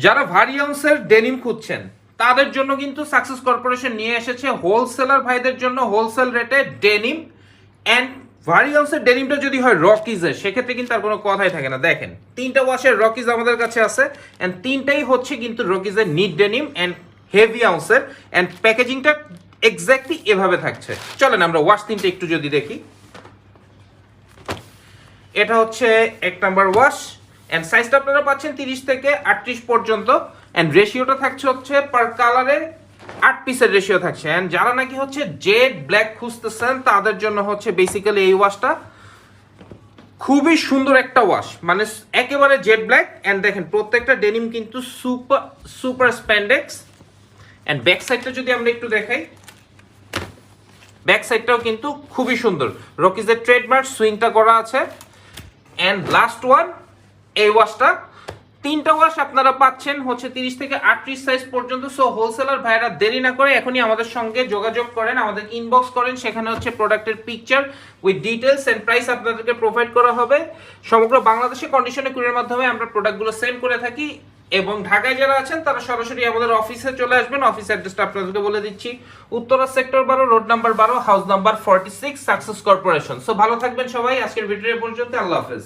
যারা ভারিয়ান্সের ডেনিম খুঁজছেন তাদের জন্য কিন্তু সাকসেস কর্পোরেশন নিয়ে এসেছে হোলসেলার ভাইদের জন্য হোলসেল রেটে ডেনিম অ্যান্ড ভারিয়ান্সের ডেনিমটা যদি হয় রকিজের সেক্ষেত্রে কিন্তু আর কোনো কথাই থাকে না। দেখেন তিনটা ওয়াশের রকিজ আমাদের কাছে আছে অ্যান্ড তিনটাই হচ্ছে কিন্তু রকিজের নিট ডেনিম অ্যান্ড হেভি আউন্সের অ্যান্ড প্যাকেজিংটা এক্স্যাক্টলি এভাবে থাকছে। চলেন আমরা ওয়াশ তিনটা একটু যদি দেখি। এটা হচ্ছে এক নাম্বার ওয়াশ অ্যান্ড সাইজটা আপনারা পাচ্ছেন 30 থেকে 38 পর্যন্ত অ্যান্ড রেশিওটা থাকছে হচ্ছে পার কালারে 8 পিসের রেশিও থাকছে। অ্যান্ড যারা নাকি হচ্ছে জেড ব্ল্যাক খুঁজতেছেন তাদের জন্য হচ্ছে বেসিক্যালি এই ওয়াশটা খুবই সুন্দর একটা ওয়াশ, মানে একেবারে জেড ব্ল্যাক। অ্যান্ড দেখেন প্রত্যেকটা ডেনিম কিন্তু super super spandex and back সাইডটা যদি আমরা একটু দেখাই, ব্যাক সাইডটাও কিন্তু খুবই সুন্দর, রকিজের ট্রেডমার্ক সুইংটা করা আছে। অ্যান্ড লাস্ট ওয়ান এই ওয়াশটা, তিনটা ওয়াশ আপনারা পাচ্ছেন হচ্ছে 30 থেকে 38 সাইজ পর্যন্ত। সো হোলসেলার ভাইরা দেরি না করে এখনই আমাদের সঙ্গে যোগাযোগ করেন, আমাদের ইনবক্স করেন, সেখানে হচ্ছে প্রোডাক্টের picture with details and price আপনাদেরকে প্রোভাইড করা হবে। সমগ্র বাংলাদেশে কন্ডিশনে কুরিয়ার মাধ্যমে আমরা প্রোডাক্টগুলো সেন্ড করে থাকি এবং ঢাকায় যারা আছেন তারা সরাসরি আমাদের অফিসে চলে আসবেন। অফিস অ্যাড্রেসটা আপনাদেরকে বলে দিচ্ছি, Uttara sector 12, road number 12, house number 46, success corporation. So ভালো থাকবেন সবাই, আজকের ভিডিও পর্যন্ত, আল্লাহ হাফেজ।